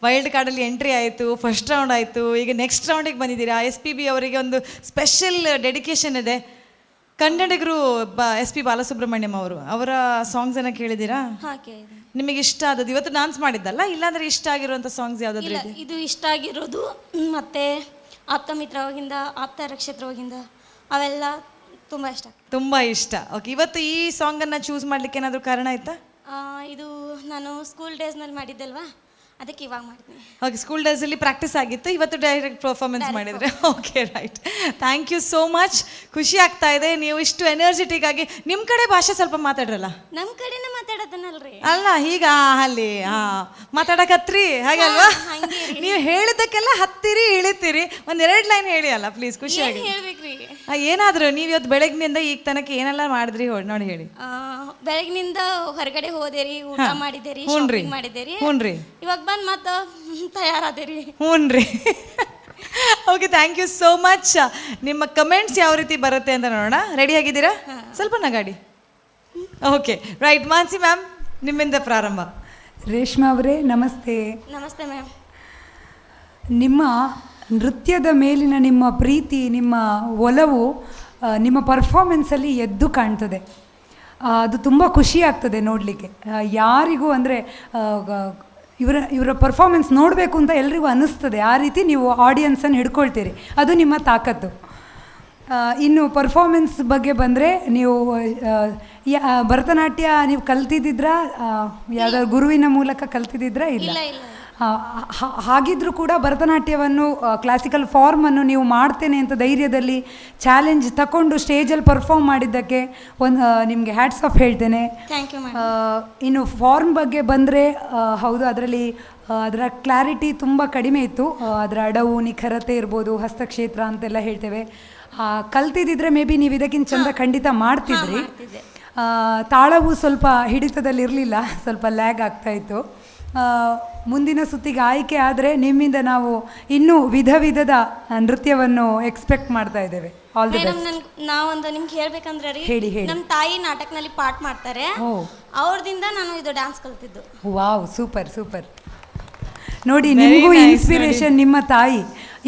ವೈಲ್ಡ್ ಕಾರ್ಡಲ್ಲಿ ಎಂಟ್ರಿ ಆಯಿತು, ಫಸ್ಟ್ ರೌಂಡ್ ಆಯಿತು, ಈಗ ನೆಕ್ಸ್ಟ್ ರೌಂಡಿಗೆ ಬಂದಿದ್ದೀರಾ. SPB ಅವರಿಗೆ ಒಂದು ಸ್ಪೆಷಲ್ ಡೆಡಿಕೇಶನ್ ಇದೆ. ಕನ್ನಡಿಗರು SP ಬಾಲಸುಬ್ರಹ್ಮಣ್ಯಂ ಅವರ ಸಾಂಗ್ಸನ್ನು ಕೇಳಿದ್ದೀರಾ? ನಿಮಗೆ ಇಷ್ಟ ಆದದ್ದು ಇವತ್ತು ಡಾನ್ಸ್ ಮಾಡಿದ್ದಲ್ಲ, ಇಲ್ಲಾಂದ್ರೆ ಇಷ್ಟ ಆಗಿರುವಂಥ ಸಾಂಗ್ಸ್ ಯಾವುದಾದ್ರು? ಇದು ಇಷ್ಟ ಆಗಿರೋದು ಮತ್ತೆ ಆಪ್ತ ಮಿತ್ರವಾಗಿಂದ, ಆಪ್ತ ನಕ್ಷತ್ರವಾಗಿಂದ, ಅವೆಲ್ಲ ತುಂಬ ಇಷ್ಟ. ಓಕೆ, ಇವತ್ತು ಈ ಸಾಂಗನ್ನು ಚೂಸ್ ಮಾಡಲಿಕ್ಕೆ ಏನಾದರೂ ಕಾರಣ ಆಯ್ತಾ? ಇದು ನಾನು ಸ್ಕೂಲ್ ಡೇಸ್ನಲ್ಲಿ ಮಾಡಿದ್ದಲ್ವಾ, ಅದಕ್ಕೆ ಇವಾಗ ಮಾಡ್ತೀನಿ. ಓಕೆ, ಸ್ಕೂಲ್ ಡೇಸಲ್ಲಿ ಪ್ರಾಕ್ಟೀಸ್ ಆಗಿತ್ತು, ಇವತ್ತು ಡೈರೆಕ್ಟ್ ಪರ್ಫಾರ್ಮೆನ್ಸ್ ಮಾಡಿದರೆ. Okay, right. Thank you so much. ಖುಷಿ ಆಗ್ತಾ ಇದೆ ನೀವು ಇಷ್ಟು ಎನರ್ಜೆಟಿಕ್ ಆಗಿ. ನಿಮ್ಮ ಕಡೆ ಭಾಷೆ ಸ್ವಲ್ಪ ಮಾತಾಡ್ರಲ್ಲ. ನಮ್ಮ ಕಡೆನೇ ಮಾತಾಡೋದನ್ನಲ್ರಿ. ಅಲ್ಲ, ಈಗ ಅಲ್ಲಿ ಮಾತಾಡಕತ್ರಿ ಹಾಗಲ್ವಾ? ನೀವು ಹೇಳಿದ್ದಕ್ಕೆಲ್ಲ ಹತ್ತಿರಿ ಇಳಿತೀರಿ. ಒಂದೆರಡು ಲೈನ್ ಹೇಳಿ ಅಲ್ಲ ಪ್ಲೀಸ್, ಖುಷಿಯಾಗಿ ಹೇಳ್ಬೇಕ್ರಿ. ಏನಾದರೂ ನೀವು ಇವತ್ತು ಬೆಳಗ್ಗಿನಿಂದ ಈಗ ತನಕ ಏನೆಲ್ಲ ಮಾಡಿದ್ರಿ ನೋಡಿ ಹೇಳಿ. ಬೆಳಗ್ಗಿನಿಂದ ಹೊರಗಡೆ ಹೋದೇರಿ, ಊಟ ಮಾಡಿದೇರಿ, ಶಾಪಿಂಗ್ ಮಾಡಿದೇರಿ, ಇವಾಗ ಬಂದು ಮತ್ತೆ ತಯಾರಾದೇರಿ. ಹ್ಞೂನ್ರಿ. Okay, thank you so much. ನಿಮ್ಮ ಕಮೆಂಟ್ಸ್ ಯಾವ ರೀತಿ ಬರುತ್ತೆ ಅಂತ ನೋಡೋಣ. ರೆಡಿ ಆಗಿದ್ದೀರಾ? ಸ್ವಲ್ಪ ನಗಾಡಿ. Okay, right. ಮಾನ್ಸಿ ಮ್ಯಾಮ್, ನಿಮ್ಮಿಂದ ಪ್ರಾರಂಭ. ರೇಷ್ಮಾ ಅವರೇ, ನಮಸ್ತೆ. ನಮಸ್ತೆ ಮ್ಯಾಮ್. ನಿಮ್ಮ ನೃತ್ಯದ ಮೇಲಿನ ನಿಮ್ಮ ಪ್ರೀತಿ, ನಿಮ್ಮ ಒಲವು ನಿಮ್ಮ ಪರ್ಫಾರ್ಮೆನ್ಸಲ್ಲಿ ಎದ್ದು ಕಾಣ್ತದೆ. ಅದು ತುಂಬ ಖುಷಿ ಆಗ್ತದೆ ನೋಡಲಿಕ್ಕೆ. ಯಾರಿಗೂ ಅಂದರೆ ಇವರ ಪರ್ಫಾರ್ಮೆನ್ಸ್ ನೋಡಬೇಕು ಅಂತ ಎಲ್ರಿಗೂ ಅನ್ನಿಸ್ತದೆ. ಆ ರೀತಿ ನೀವು ಆಡಿಯನ್ಸನ್ನು ಹಿಡ್ಕೊಳ್ತೀರಿ, ಅದು ನಿಮ್ಮ ತಾಕತ್ತು. ಇನ್ನು ಪರ್ಫಾರ್ಮೆನ್ಸ್ ಬಗ್ಗೆ ಬಂದರೆ, ನೀವು ಭರತನಾಟ್ಯ ನೀವು ಕಲ್ತಿದ್ದಿದ್ರಾ? ಯಾವುದಾದ್ರು ಗುರುವಿನ ಮೂಲಕ ಕಲ್ತಿದ್ದಿದ್ರಾ? ಇಲ್ಲ. ಹಾಗಿದ್ರೂ ಕೂಡ ಭರತನಾಟ್ಯವನ್ನು, ಕ್ಲಾಸಿಕಲ್ ಫಾರ್ಮನ್ನು ನೀವು ಮಾಡ್ತೇನೆ ಅಂತ ಧೈರ್ಯದಲ್ಲಿ ಚಾಲೆಂಜ್ ತಗೊಂಡು ಸ್ಟೇಜಲ್ಲಿ ಪರ್ಫಾರ್ಮ್ ಮಾಡಿದ್ದಕ್ಕೆ ನಿಮಗೆ ಹ್ಯಾಟ್ಸ್ ಆಫ್ ಹೇಳ್ತೇನೆ. ಇನ್ನು ಫಾರ್ಮ್ ಬಗ್ಗೆ ಬಂದರೆ, ಹೌದು, ಅದರ ಕ್ಲಾರಿಟಿ ತುಂಬ ಕಡಿಮೆ ಇತ್ತು. ಅದರ ಅಡವು, ನಿಖರತೆ ಇರ್ಬೋದು, ಹಸ್ತಕ್ಷೇತ್ರ ಅಂತೆಲ್ಲ ಹೇಳ್ತೇವೆ. ಕಲ್ತಿದ್ದಿದ್ರೆ ಮೇ ಬಿ ನೀವು ಇದಕ್ಕಿಂತ ಚಂದ ಖಂಡಿತ ಮಾಡ್ತಿದ್ರಿ. ತಾಳವು ಸ್ವಲ್ಪ ಹಿಡಿತದಲ್ಲಿರಲಿಲ್ಲ, ಸ್ವಲ್ಪ ಲ್ಯಾಗ್ ಆಗ್ತಾಯಿತ್ತು. ಮುಂದಿನ ಸುತ್ತಿಗೆ ಆಯ್ಕೆ ಆದರೆ ನಿಮ್ಮಿಂದ ನಾವು ಇನ್ನೂ ವಿಧದ ನೃತ್ಯವನ್ನು ಎಕ್ಸ್ಪೆಕ್ಟ್ ಮಾಡ್ತಾ ಇದ್ದೇವೆ. All the madam best. ನಾವೊಂದು ನಿಮ್ಗೆ ಹೇಳ್ಬೇಕಂದ್ರೆ ರೀ, ಹೇಳಿ, ಹೇಳಿ. ನಮ್ಮ ತಾಯಿ ನಾಟಕನಲ್ಲಿ ಪಾಠ ಮಾಡ್ತಾರೆ, ಓ ಅವ್ರದಿಂದ ನಾನು ಇದು ಡ್ಯಾನ್ಸ್ ಕಲ್ತಿದ್ದು. Wow, super super. ನೋಡಿ, Very ನಿಮಗೂ nice, ಇನ್ಸ್ಪಿರೇಷನ್ ನಿಮ್ಮ ತಾಯಿ.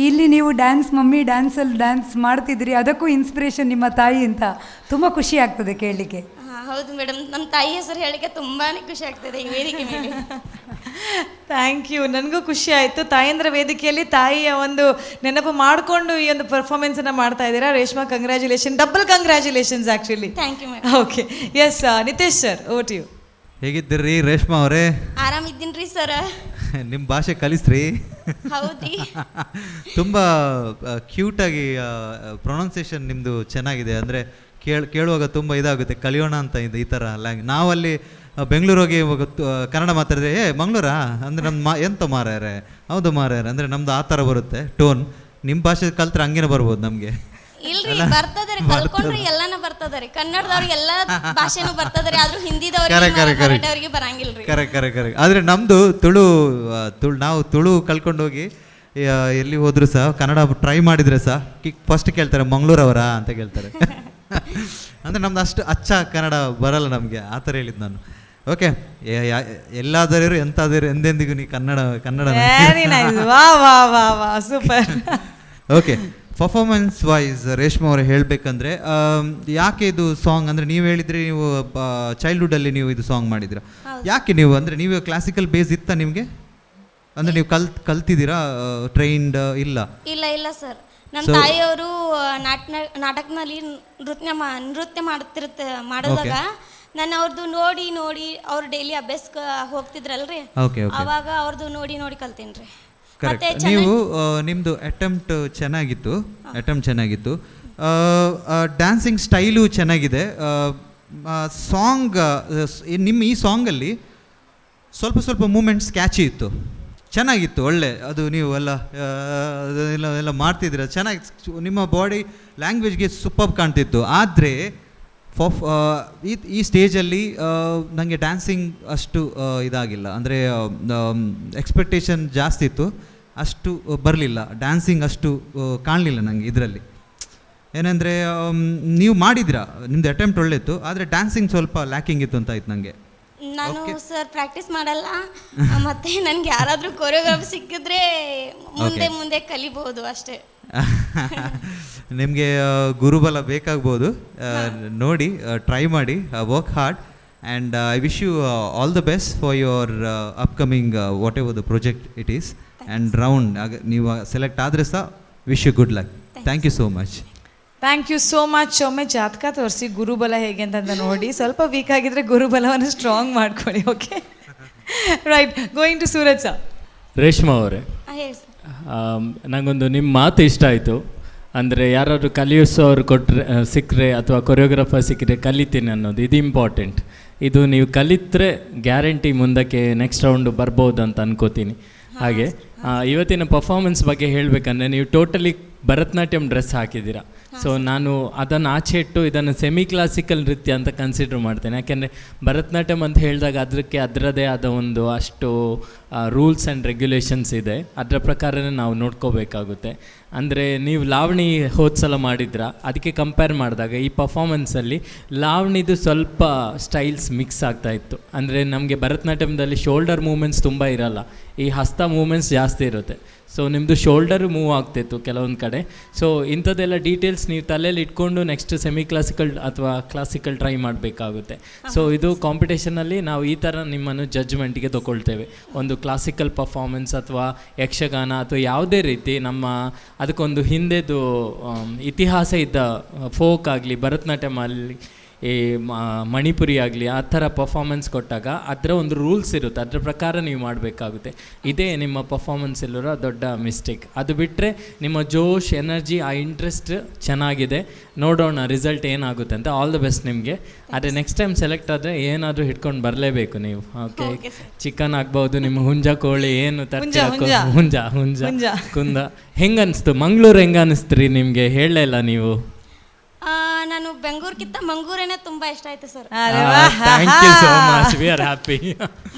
ಇಲ್ಲಿ ನೀವು ಡ್ಯಾನ್ಸ್, ಮಮ್ಮಿ ಡ್ಯಾನ್ಸಲ್ಲಿ ಡ್ಯಾನ್ಸ್ ಮಾಡ್ತಿದ್ರಿ, ಅದಕ್ಕೂ ಇನ್ಸ್ಪಿರೇಷನ್ ನಿಮ್ಮ ತಾಯಿ ಅಂತ ತುಂಬ ಖುಷಿ ಆಗ್ತದೆ ಕೇಳಲಿಕ್ಕೆ. ಹೌದು ಮೇಡಮ್, ನಮ್ಮ ತಾಯಿ ಹೆಸರು ಹೇಳಿಕೆ ತುಂಬಾ ಖುಷಿ ಆಗ್ತದೆ ಈ ವೇದಿಕೆ ಮೇಲೆ. ಥ್ಯಾಂಕ್ ಯು, ನನಗೂ ಖುಷಿ ಆಯಿತು. ತಾಯಂದ್ರ ವೇದಿಕೆಯಲ್ಲಿ ತಾಯಿಯ ಒಂದು ನೆನಪು ಮಾಡಿಕೊಂಡು ಈ ಒಂದು ಪರ್ಫಾರ್ಮೆನ್ಸನ್ನು ಮಾಡ್ತಾ ಇದ್ದೀರಾ. Reshma, congratulation, double congratulations actually. Thank you madam. Okay, yes Nitesh sir, over to you. ಹೇಗಿದ್ದೀರಿ ರೇಷ್ಮಾ ಅವರೇ? ಆರಾಮಿದ್ದೀನಿ ರೀ ಸರ್. ನಿಮ್ಮ ಭಾಷೆ ಕಲಿಸ್ರಿ. ಹೌದ್ರಿ. ತುಂಬ ಕ್ಯೂಟಾಗಿ ಪ್ರೊನೌನ್ಸಿಯೇಷನ್ ನಿಮ್ಮದು ಚೆನ್ನಾಗಿದೆ. ಅಂದರೆ ಕೇಳುವಾಗ ತುಂಬ ಇದಾಗುತ್ತೆ, ಕಲಿಯೋಣ ಅಂತ ಇದೆ ಈ ಥರ ಲ್ಯಾಂಗ್ವೇಜ್. ನಾವಲ್ಲಿ ಬೆಂಗಳೂರು ಹೋಗಿ ಕನ್ನಡ ಮಾತಾಡಿದ್ರೆ ಮಂಗಳೂರಾ ಅಂದರೆ ನಮ್ಮ ಎಂತ ಮಾರ್ಯಾರೆ, ಹೌದು ಮಾರ್ಯಾರೆ ಅಂದರೆ ನಮ್ದು ಆ ಥರ ಬರುತ್ತೆ ಟೋನ್. ನಿಮ್ಮ ಭಾಷೆ ಕಲ್ತ್ರೆ ಹಂಗೇನೆ ಬರ್ಬೋದು ನಮಗೆ. ಇಲ್ರಿ, ಬರ್ತದ್ರಿ, ಕಲ್ಕೊಂಡ್ರಿ ಎಲ್ಲಾನ ಬರ್ತದ್ರಿ. ಕನ್ನಡದವ್ರಿಗೆ ಎಲ್ಲ ಭಾಷೆನೂ ಬರ್ತದ್ರಿ, ಆದ್ರೂ ಹಿಂದಿದವ್ರಿಗೆ ಬರಂಗಿಲ್ರಿ. ಕರೆಕ್ಟ್. ಆದರೆ ನಮ್ಮದು ನಾವು ತುಳು ಕಲ್ಕೊಂಡು ಹೋಗಿ ಎಲ್ಲಿ ಹೋದ್ರು ಸಹ ಕನ್ನಡ ಟ್ರೈ ಮಾಡಿದರೆ ಸಹ ಫಸ್ಟ್ ಕೇಳ್ತಾರೆ ಮಂಗಳೂರವರ ಅಂತ ಕೇಳ್ತಾರೆ. ಅಂದರೆ ನಮ್ದು ಅಷ್ಟು ಅಚ್ಚ ಕನ್ನಡ ಬರಲ್ಲ ನಮಗೆ, ಆ ಥರ ಹೇಳಿದ್ದು ನಾನು. ಓಕೆ, ಎಲ್ಲಾದರೂ ಎಂತಾದರೂ ಎಂದೆಂದಿಗೂ ನೀ Kannada. Super. Okay, performance wise Reshma ಅವರು ಹೇಳಬೇಕಂದ್ರೆ ಯಾಕೆ ಇದು ಸಾಂಗ್ ಅಂದರೆ ನೀವು ಹೇಳಿದ್ರಿ ನೀವು ಚೈಲ್ಡ್ಹುಡ್ಡಲ್ಲಿ ನೀವು ಇದು ಸಾಂಗ್ ಮಾಡಿದ್ದೀರಾ. ಯಾಕೆ ನೀವು ಅಂದರೆ ನೀವು ಕ್ಲಾಸಿಕಲ್ ಬೇಸ್ ಇತ್ತಾ ನಿಮಗೆ? ಅಂದರೆ ನೀವು ಕಲ್ತಿದ್ದೀರಾ, ಟ್ರೈನ್ಡ್ ಇಲ್ಲ? ಇಲ್ಲ ಸರ್, ನಮ್ಮ ತಾಯಿಯವರು ನಾಟಕನಲ್ಲಿ ನೃತ್ಯ ಮಾಡಿದಾಗ ನಾನು ಅವ್ರದ್ದು ನೋಡಿ ಅವ್ರು ಡೈಲಿ ಅಭ್ಯಾಸ ಹೋಗ್ತಿದ್ರಲ್ರಿ, ಅವಾಗ ಅವ್ರದ್ದು ನೋಡಿ ಕಲ್ತೀನಿ. ಕರೆಕ್ಟ್. ನೀವು ನಿಮ್ಮದು ಅಟೆಂಪ್ಟ್ ಚೆನ್ನಾಗಿತ್ತು. ಡ್ಯಾನ್ಸಿಂಗ್ ಸ್ಟೈಲು ಚೆನ್ನಾಗಿದೆ. ಸಾಂಗ್ ನಿಮ್ಮ ಈ ಸಾಂಗಲ್ಲಿ ಸ್ವಲ್ಪ ಮೂಮೆಂಟ್ಸ್ ಕ್ಯಾಚಿ ಇತ್ತು, ಚೆನ್ನಾಗಿತ್ತು, ಒಳ್ಳೆ. ಅದು ನೀವು ಎಲ್ಲ ಮಾಡ್ತಿದ್ದೀರ, ಚೆನ್ನಾಗಿ ನಿಮ್ಮ ಬಾಡಿ ಲ್ಯಾಂಗ್ವೇಜ್ಗೆ ಸೂಪರ್ ಕಾಣ್ತಿತ್ತು. ಆದರೆ ಈ ಸ್ಟೇಜಲ್ಲಿ ನನಗೆ ಡ್ಯಾನ್ಸಿಂಗ್ ಅಷ್ಟು ಇದಾಗಿಲ್ಲ. ಅಂದರೆ ಎಕ್ಸ್ಪೆಕ್ಟೇಷನ್ ಜಾಸ್ತಿ ಇತ್ತು, ಅಷ್ಟು ಬರಲಿಲ್ಲ. ಡ್ಯಾನ್ಸಿಂಗ್ ಅಷ್ಟು ಕಾಣಲಿಲ್ಲ ನನಗೆ ಇದರಲ್ಲಿ. ಏನಂದರೆ ನೀವು ಮಾಡಿದಿರಾ, ನಿಮ್ಮದು ಅಟೆಂಪ್ಟ್ ಒಳ್ಳೆಯಿತ್ತು, ಆದರೆ ಡ್ಯಾನ್ಸಿಂಗ್ ಸ್ವಲ್ಪ ಲ್ಯಾಕಿಂಗ್ ಇತ್ತು ಅಂತ ಆಯ್ತು ನನಗೆ. ನಾನು ಸರ್ ಪ್ರಾಕ್ಟೀಸ್ ಮಾಡಲ್ಲ, ಮತ್ತೆ ನನಗೆ ಯಾರಾದರೂ ಕೊರಿಯೋಗ್ರಾಫ್ ಸಿಕ್ಕಿದ್ರೆ ಮುಂದೆ ಕಲಿಬಹುದು ಅಷ್ಟೇ. ನಿಮಗೆ ಗುರುಬಲ ಬೇಕಾಗ್ಬೋದು, ನೋಡಿ, ಟ್ರೈ ಮಾಡಿ, work hard, and I wish you all the best for your upcoming whatever the project it is. And round ನೀವು ಸೆಲೆಕ್ಟ್ ಆದರೆ ಸಹ wish you good luck. Thank you so much. Thank you so much. ಒಮ್ಮೆ ಜಾತಕ ತೋರಿಸಿ ಗುರುಬಲ ಹೇಗೆ ಅಂತ ನೋಡಿ, ಸ್ವಲ್ಪ ವೀಕ್ ಆಗಿದ್ರೆ ಗುರುಬಲವನ್ನು ಸ್ಟ್ರಾಂಗ್ ಮಾಡ್ಕೊಳ್ಳಿ. Okay, right. Going to Suraj sir. Reshma ಅವರೇ, ನನಗೊಂದು ನಿಮ್ಮ ಮಾತು ಇಷ್ಟ ಆಯಿತು. ಅಂದರೆ ಯಾರಾದ್ರು ಕಲಿಸೋರು ಸಿಕ್ಕರೆ ಅಥವಾ ಕೊರಿಯೋಗ್ರಾಫರ್ ಸಿಕ್ಕರೆ ಕಲಿತೀನಿ ಅನ್ನೋದು, ಇದು ಇಂಪಾರ್ಟೆಂಟ್. ಇದು ನೀವು ಕಲಿತ್ರೆ ಗ್ಯಾರಂಟಿ ಮುಂದಕ್ಕೆ ನೆಕ್ಸ್ಟ್ ರೌಂಡು ಬರ್ಬೋದು ಅಂತ ಅನ್ಕೋತೀನಿ. ಹಾಗೆ ಇವತ್ತಿನ ಪರ್ಫಾರ್ಮೆನ್ಸ್ ಬಗ್ಗೆ ಹೇಳಬೇಕಂದ್ರೆ ನೀವು ಟೋಟಲಿ ಭರತನಾಟ್ಯಂ ಡ್ರೆಸ್ ಹಾಕಿದ್ದೀರಾ. ಸೊ ನಾನು ಅದನ್ನು ಆಚೆ ಇಟ್ಟು ಇದನ್ನು ಸೆಮಿ ಕ್ಲಾಸಿಕಲ್ ನೃತ್ಯ ಅಂತ ಕನ್ಸಿಡರ್ ಮಾಡ್ತೇನೆ. ಯಾಕೆಂದರೆ ಭರತನಾಟ್ಯಂ ಅಂತ ಹೇಳಿದಾಗ ಅದರದೇ ಆದ ಒಂದು ಅಷ್ಟು ರೂಲ್ಸ್ ಆ್ಯಂಡ್ ರೆಗ್ಯುಲೇಷನ್ಸ್ ಇದೆ, ಅದರ ಪ್ರಕಾರನೇ ನಾವು ನೋಡ್ಕೋಬೇಕಾಗುತ್ತೆ. ಅಂದರೆ ನೀವು ಲಾವಣಿ ಹೋದ್ಸಲ ಮಾಡಿದ್ರ, ಅದಕ್ಕೆ ಕಂಪೇರ್ ಮಾಡಿದಾಗ ಈ ಪರ್ಫಾರ್ಮೆನ್ಸಲ್ಲಿ ಲಾವಣಿದು ಸ್ವಲ್ಪ ಸ್ಟೈಲ್ಸ್ ಮಿಕ್ಸ್ ಆಗ್ತಾಯಿತ್ತು. ಅಂದರೆ ನಮಗೆ ಭರತನಾಟ್ಯಂದಲ್ಲಿ ಶೋಲ್ಡರ್ ಮೂವ್ಮೆಂಟ್ಸ್ ತುಂಬ ಇರಲ್ಲ, ಈ ಹಸ್ತ ಮೂವ್ಮೆಂಟ್ಸ್ ಜಾಸ್ತಿ ಇರುತ್ತೆ. ಸೊ ನಿಮ್ಮದು ಶೋಲ್ಡರ್ ಮೂವ್ ಆಗ್ತಿತ್ತು ಕೆಲವೊಂದು ಕಡೆ. ಸೊ ಇಂಥದ್ದೆಲ್ಲ ಡೀಟೇಲ್ಸ್ ನೀವು ತಲೆಯಲ್ಲಿ ಇಟ್ಕೊಂಡು ನೆಕ್ಸ್ಟ್ ಸೆಮಿ ಕ್ಲಾಸಿಕಲ್ ಅಥವಾ ಕ್ಲಾಸಿಕಲ್ ಟ್ರೈ ಮಾಡಬೇಕಾಗುತ್ತೆ. ಸೊ ಇದು ಕಾಂಪಿಟೇಷನಲ್ಲಿ ನಾವು ಈ ಥರ ನಿಮ್ಮನ್ನು ಜಡ್ಜ್ಮೆಂಟಿಗೆ ತೊಗೊಳ್ತೇವೆ. ಒಂದು ಕ್ಲಾಸಿಕಲ್ ಪರ್ಫಾರ್ಮೆನ್ಸ್ ಅಥವಾ ಯಕ್ಷಗಾನ ಅಥವಾ ಯಾವುದೇ ರೀತಿ ನಮ್ಮ ಅದಕ್ಕೊಂದು ಹಿಂದೆದು ಇತಿಹಾಸ ಇದ್ದ ಫೋಕ್ ಆಗಲಿ, ಭರತನಾಟ್ಯಂ ಆಗಲಿ, ಈ ಮಣಿಪುರಿ ಆಗಲಿ, ಆ ಥರ ಪರ್ಫಾರ್ಮೆನ್ಸ್ ಕೊಟ್ಟಾಗ ಅದರ ಒಂದು ರೂಲ್ಸ್ ಇರುತ್ತೆ, ಅದರ ಪ್ರಕಾರ ನೀವು ಮಾಡಬೇಕಾಗುತ್ತೆ. ಇದೇ ನಿಮ್ಮ ಪರ್ಫಾರ್ಮೆನ್ಸ್ ಇಲ್ಲಿರೋ ದೊಡ್ಡ ಮಿಸ್ಟೇಕ್. ಅದು ಬಿಟ್ಟರೆ ನಿಮ್ಮ ಜೋಶ್, ಎನರ್ಜಿ, ಆ ಇಂಟ್ರೆಸ್ಟ್ ಚೆನ್ನಾಗಿದೆ. ನೋಡೋಣ ರಿಸಲ್ಟ್ ಏನಾಗುತ್ತೆ ಅಂತ. ಆಲ್ ದ ಬೆಸ್ಟ್ ನಿಮಗೆ. ಆದರೆ ನೆಕ್ಸ್ಟ್ ಟೈಮ್ ಸೆಲೆಕ್ಟ್ ಆದರೆ ಏನಾದರೂ ಹಿಡ್ಕೊಂಡು ಬರಲೇಬೇಕು ನೀವು. ಓಕೆ, ಚಿಕನ್ ಆಗ್ಬೋದು, ನಿಮ್ಮ ಹುಂಜ ಕೋಳಿ ಏನು ಹುಂಜ ಕುಂದ ಹೆಂಗೆ ಅನಿಸ್ತು? ಮಂಗಳೂರು ಹೆಂಗೆ ಅನಿಸ್ತು ರೀ ನಿಮಗೆ? ಹೇಳಲೇ ಇಲ್ಲ ನೀವು. ನಾನು ಬೆಂಗಳೂರಿಗಿಂತ ಮಂಗಳೂರೇನೆ ತುಂಬಾ ಇಷ್ಟ ಆಯ್ತು sir. Thank you so much, we are happy.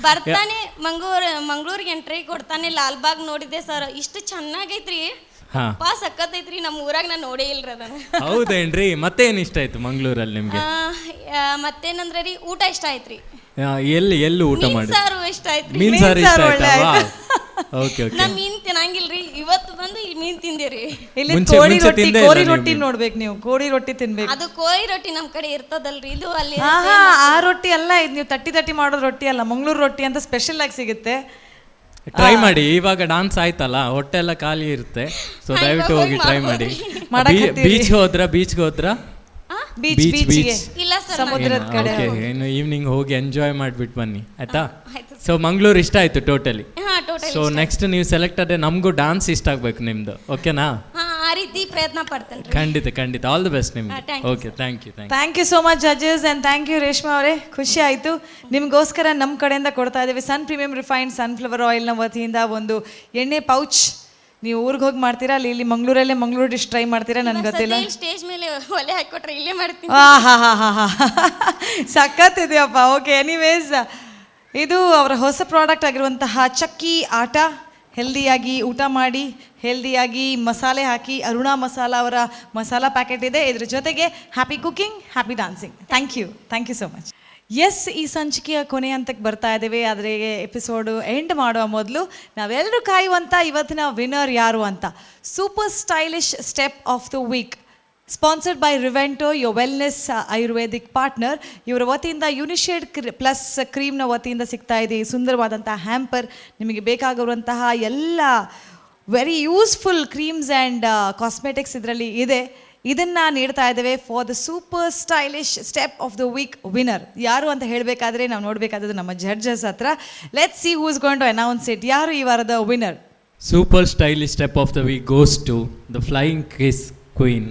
ಬರ್ತಾನೆ ಮಂಗಳೂರಿಗೆ ಎಂಟ್ರಿ ಕೊಡ್ತಾನೆ ಲಾಲ್ಬಾಗ್ ನೋಡಿದ್ದೆ ಸರ್, ಇಷ್ಟು ಚೆನ್ನಾಗೈತ್ರಿ. ಹಾ ಪಾ ಸಕ್ಕತ್ತೈತ್ರಿ, ನಮ್ಮ ಊರಾಗ ನಾನು ನೋಡೇ ಇಲ್ರಿ ಅದನ್ನ. ಹೌದೇನ್ರಿ? ಮತ್ತೇನು ಇಷ್ಟ ಆಯ್ತು ಮಂಗಳೂರಲ್ಲಿ ನಿಮಗೆ? ಮತ್ತೇನಂದ್ರೆ ರೀ, ಊಟ ಇಷ್ಟ ಆಯ್ತ್ರಿ. ಎಲ್ಲಿ ಊಟ ಮೀನ್ ಮಾಡಿ? ಸಾರು ಇಷ್ಟ ಆಯ್ತ್ರಿ. ಮೀನ್ ಸಾರು ಇಷ್ಟ ಒಳ್ಳೆ ಆಯ್ತಾ? ಆಯ್ತು. Okay okay. ನಾ ಮೀನ್ ತಿನ್ನಂಗಿಲ್ರಿ, ಇವತ್ತು ಬಂದು ಇಲ್ಲಿ ಮೀನ್ ತಿಂದೇರಿ. ಇಲ್ಲಿ ಮುಂಚೆ ಕೋಳಿ ರೊಟ್ಟಿ, ತಿಂದೇ ಕೋರಿ ಇಲ್ಲ ರೊಟ್ಟಿ ನೀವು? ನೋಡ್ಬೇಕು ನೀವು, ಕೋರಿ ರೊಟ್ಟಿ ತಿನ್ಬೇಕು. ಅದು ಕೋಳಿ ರೊಟ್ಟಿ ನಮ್ ಕಡೆ ಇರ್ತದಲ್ರಿ, ಇದು ಅಲ್ಲಿ ಆಹಾ, ಆ ರೊಟ್ಟಿ ಅಲ್ಲ ಇದು, ನೀವು ತಟ್ಟಿ ಮಾಡೋದು ರೊಟ್ಟಿ ಅಲ್ಲ, ಮಂಗಳೂರು ರೊಟ್ಟಿ ಅಂತ ಸ್ಪೆಷಲ್ ಆಗಿ ಸಿಗುತ್ತೆ. ಟ್ರೈ ಮಾಡಿ, ಇವಾಗ ಡಾನ್ಸ್ ಆಯ್ತಲ್ಲ, ಹೊಟ್ಟೆ ಎಲ್ಲ ಖಾಲಿ ಇರುತ್ತೆ, ಸೊ ದಯವಿಟ್ಟು ಹೋಗಿ ಟ್ರೈ ಮಾಡಿ. ಬೀಚ್ಗೆ ಹೋದ್ರ ಬೀಚ್ Beach, ಬೀಚ್ಗೆ ಇಲ್ಲ ಸರ್, ಸಮುದ್ರದ ಕಡೆ ಏನು ಈವ್ನಿಂಗ್ ಹೋಗಿ ಎಂಜಾಯ್ ಮಾಡ್ಬಿಟ್ಟು ಬನ್ನಿ ಆಯ್ತಾ? ಆಯ್ತು ಸೊ ಮಂಗಳೂರು ಇಷ್ಟ ಆಯ್ತು ಟೋಟಲಿ. ಹಾ ಟೋಟಲ್. ಸೊ ನೆಕ್ಸ್ಟ್ ನೀವು ಸೆಲೆಕ್ಟ್ ಆದ್ರೆ ನಮಗೂ ಡಾನ್ಸ್ ಇಷ್ಟ ಆಗ್ಬೇಕು ನಿಮ್ದು, ಓಕೆನಾ? ಹಾ, ಆ ರೀತಿ ಪ್ರಯತ್ನ ಪಡ್ತೇನೆ. ಖಂಡಿತ ಆಲ್ ದಿ ಬೆಸ್ಟ್ ನಿಮ್ಗೆ. thank you, okay, thank you. Thank you so much judges and thank you Reshma ಅವರೇ, ಖುಷಿ ಆಯಿತು. ನಿಮಗೋಸ್ಕರ ನಮ್ಮ ಕಡೆಯಿಂದ ಕೊಡ್ತಾ ಇದ್ದೀವಿ ಸನ್ ಪ್ರೀಮಿಯಂ ರಿಫೈನ್ಡ್ ಸನ್ಫ್ಲವರ್ ಆಯಿಲ್ನ ವತಿಯಿಂದ ಒಂದು ಎಣ್ಣೆ ಪೌಚ್. ನೀವು ಊರಿಗೆ ಹೋಗಿ ಮಾಡ್ತೀರಾ, ಇಲ್ಲಿ ಮಂಗಳೂರಲ್ಲೇ ಮಂಗಳೂರು ಡಿಶ್ ಟ್ರೈ ಮಾಡ್ತೀರಾ ನನಗೆ ಗೊತ್ತಿಲ್ಲ. ಸ್ಟೇಜ್ ಮೇಲೆ ಒಲೆ ಹಾಕೊಟ್ರೆ ಇಲ್ಲೇ ಮಾಡ್ತೀನಿ. ಹಾ ಸಖತ್ತಿದೆಯಪ್ಪ. ಓಕೆ, ಎನಿವೇಸ್ ಇದು ಅವರ ಹೊಸ ಪ್ರಾಡಕ್ಟ್ ಆಗಿರುವಂತಹ ಚಕ್ಕಿ ಆಟ. ಹೆಲ್ದಿಯಾಗಿ ಊಟ ಮಾಡಿ, ಹೆಲ್ದಿಯಾಗಿ ಮಸಾಲೆ ಹಾಕಿ, ಅರುಣಾ ಮಸಾಲ ಅವರ ಮಸಾಲ ಪ್ಯಾಕೆಟ್ ಇದೆ. ಇದ್ರ ಜೊತೆಗೆ happy cooking, happy dancing. Thank you so much. Yes, ಈ ಸಂಚಿಕೆಯ ಕೊನೆ ಹಂತಕ್ಕೆ ಬರ್ತಾ ಇದ್ದೇವೆ. ಆದರೆ ಎಪಿಸೋಡು ಎಂಡ್ ಮಾಡುವ ಮೊದಲು ನಾವೆಲ್ಲರೂ ಕಾಯುವಂಥ ಇವತ್ತಿನ ವಿನ್ನರ್ ಯಾರು ಅಂತ, super stylish step of the week sponsored by Revento, your wellness ayurvedic partner. ಇವರ ವತಿಯಿಂದ ಯುನಿಶೇಡ್ ಪ್ಲಸ್ ಕ್ರೀಮ್ನ ವತಿಯಿಂದ ಸಿಗ್ತಾ ಇದೆ ಈ ಸುಂದರವಾದಂಥ ಹ್ಯಾಂಪರ್. ನಿಮಗೆ ಬೇಕಾಗಿರುವಂತಹ ಎಲ್ಲ very useful creams and cosmetics ಇದರಲ್ಲಿ ಇದೆ. ಇದನ್ನು ನೀಡ್ತಾ ಇದ್ದೇವೆ for the super stylish step of the week winner. ಯಾರು ಅಂತ ಹೇಳಬೇಕಾದ್ರೆ ನಾವು ನೋಡಬೇಕಾದದ್ದು ನಮ್ಮ ಜಡ್ಜಸ್ ಹತ್ರ. Let's see who is going to announce it. ಯಾರು ಈ ವಾರದ winner? Super stylish step of the week goes to the flying kiss queen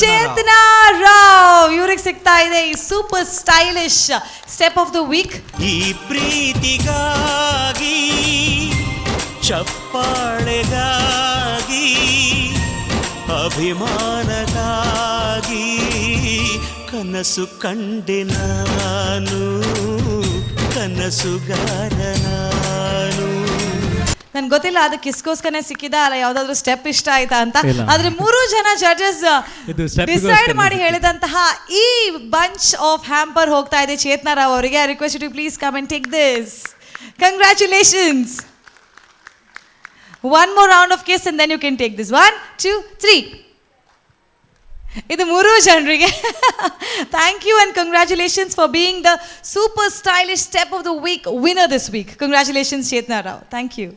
Chetana Rao. ಇವ್ರಿಗೆ ಸಿಗ್ತಾ ಇದೆ ಈ super stylish step of the week. ಈ ಪ್ರೀತಿಗಾಗಿ, ಚಪ್ಪಾಳೆಗಾಗಿ, ಅಭಿಮಾನಗಾಗಿ ಕನಸು ಕಂಡೆ ನಾನು, ಕನಸುಗಾರ ನಾನು. ನನ್ಗೆ ಗೊತ್ತಿಲ್ಲ ಅದು ಕಿಸ್ಗೋಸ್ಕರನೇ ಸಿಕ್ಕಿದ ಅಲ್ಲ ಯಾವುದಾದ್ರೂ ಸ್ಟೆಪ್ ಇಷ್ಟ ಆಯ್ತಾ ಅಂತ. ಆದ್ರೆ 3 ಜನ ಜಡ್ಜಸ್ ಡಿಸೈಡ್ ಮಾಡಿ ಹೇಳಿದಂತಹ ಈ ಬಂಚ್ ಆಫ್ ಹ್ಯಾಂಪರ್ ಹೋಗ್ತಾ ಇದೆ ಚೇತನಾ ರಾವ್ ಅವರಿಗೆ. I request you to please come and take this. Congratulations. One more round of kiss and then you can take this. 1, 2, 3. ಇದು 3 ಜನರಿಗೆ thank you and congratulations for being the super stylish step of the week winner this week. Congratulations Chetana Rao, thank you.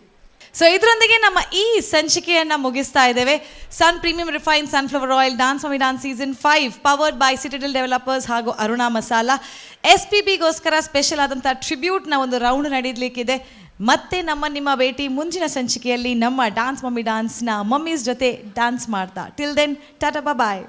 So ಇದರೊಂದಿಗೆ ನಮ್ಮ ಈ ಸಂಚಿಕೆಯನ್ನು ಮುಗಿಸ್ತಾ ಇದ್ದೇವೆ. Sun premium refine sunflower oil Dance Mummy Dance season 5 powered by Citadel developers ಹಾಗೂ ಅರುಣಾ ಮಸಾಲ. SPBಗೋಸ್ಕರ ಸ್ಪೆಷಲ್ ಆದಂಥ ಟ್ರಿಬ್ಯೂಟ್ನ ಒಂದು ರೌಂಡ್ ನಡೀಲಿಕ್ಕಿದೆ. ಮತ್ತೆ ನಿಮ್ಮ ಭೇಟಿ ಮುಂಚಿನ ಸಂಚಿಕೆಯಲ್ಲಿ ನಮ್ಮ ಡಾನ್ಸ್ ಮಮ್ಮಿ ಡಾನ್ಸ್ನ ಮಮ್ಮೀಸ್ ಜೊತೆ ಡಾನ್ಸ್ ಮಾಡ್ತಾ. ಟಿಲ್ ದೆನ್ ಟಾಟಾ ಬಾಯ್.